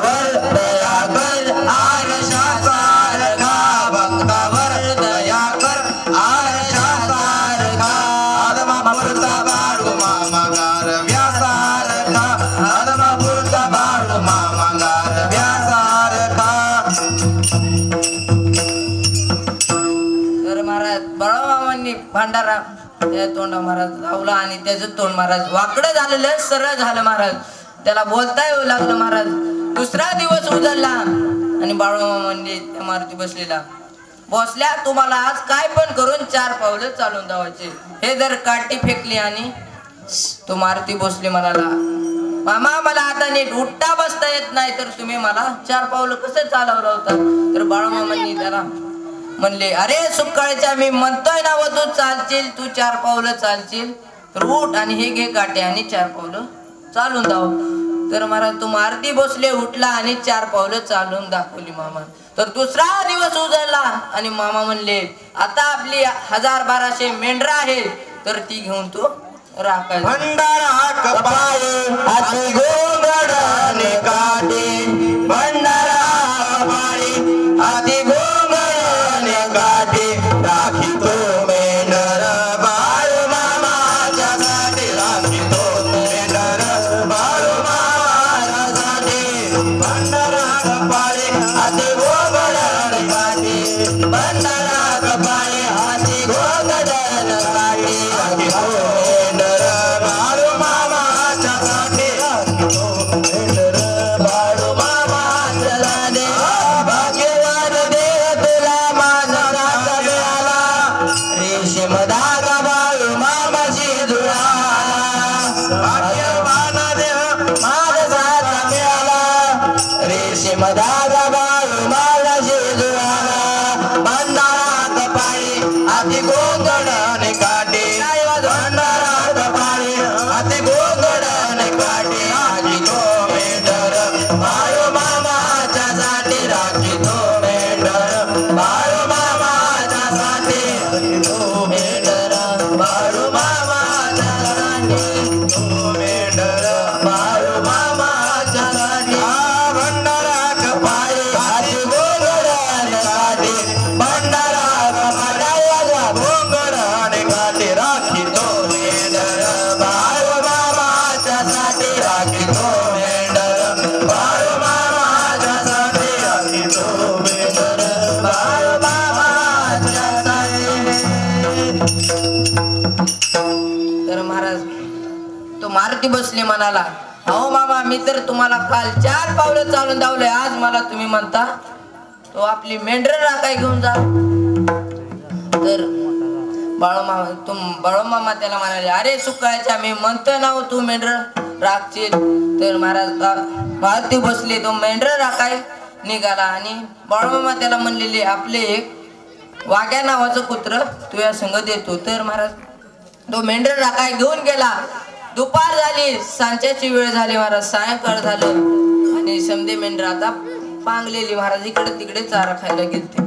भक्तावर दया कर आरशाचा रखा भक्तावर दया कर आरशाचा रखा आदमापुरता बाळू मामा गार व्यासारखा आदमापुरता बाळू मामा गार व्यासारखा. तर महाराज बाळूमामांनी भांडारा त्या तोंडा महाराज लावला आणि त्याचं तोंड महाराज वाकडं झालेलं सरळ झालं महाराज. त्याला बोलता येऊ लागलं महाराज. दुसरा दिवस उजळला आणि बाळूमामांनी त्या मारुती बसलेला बसल्या तुम्हाला आज काय पण करून 4 पावलं चालून जावायचे. हे जर काठी फेकली आणि तो मारुती बसली म्हणाला मामा मला आता नीट उठता बसता येत नाही तर तुम्ही मला 4 पावलं कसं चालवलं होतं. तर बाळूमामांनी त्याला म्हणले अरे सुकाळच्या मी म्हणतोय ना व तू चालशील तू 4 पावलं चालशील तर उठ आणि हे घे काटे आणि 4 पावलं चालून जाव. तर महाराज तू मारुती बसले उठला आणि 4 पावलं चालून दाखवली मामा. तर दुसरा दिवस उजळला आणि मामा म्हणले आता आपली 1000-1200 मेंढरं आहेत तर ती घेऊन तू राखाय. भंडारा कपाळे हाती गोंगड आणि काठी भंडारा कपाळे हाती गोंगड आणि काठी राखितो मेंढर बाळू मामाच्यासाठी राखितो मेंढर बाळू मामाच्यासाठी भंडारा कपाळे हाती गोंगड आणि काठी भंडारा कपाळे हाती गोंगड आणि काठी राखितो मेंढर बाळू मामाच्यासाठी राखितो मेंढर बाळू मामाच्यासाठी. भाग्यवान देव तुला माझा नाथ मिळाला रेशीम धागा बाळू मामाशी जुळाला. भाग्यवान देव माझा नाथ मिळाला रेशीम धागा बाळू मामाशी जुळाला. भंडारा कपाळी हाती गोंगड आणि काठी भंडारा कपाळी हाती गोंगड आणि काठी राखितो मेंढर बाळू मामाच्यासाठी राखितो मेंढर बाळू मामाच्यासाठी राखितो मेंढर बाळू मामाच्यासाठी मेंढर बाळू मामाच्यासाठी. भंडारा कपाळी हाती गोंगड आणि काठी भंडारा कपाळाला गोंगड आणि काठी राखितो मेंढर बाळू मामाच्यासाठी राखितो मेंढर बाळू मामाच्यासाठी राखितो मेंढर बाळू मामाच्यासाठी. तर महाराज तो मारुती बसले म्हणाला अहो मामा मी तर तुम्हाला काल 4 पावलं चालून धावले आज मला तुम्ही म्हणता तो आपली मेंढरं राखाय घेऊन जा. तर बाळूमामा त्याला म्हणाले अरे सुकाळच्या मी म्हणतोय ना तू मेंढरं राखशील. तर महाराज मारुती बसले तो मेंढरं राखाय निघाला आणि बाळूमामा त्याला म्हणलेले आपले एक वाघ्या नावाचं कुत्र तुझ्या संग देतो. तर महाराज तो मेंढर राखाय घेऊन गेला. दुपार झाली सांच्याची वेळ झाली महाराज सायंकाळ झालं आणि समधे मेंढर आता पांगलेली महाराज इकडे तिकडे चारा खायला गेलते.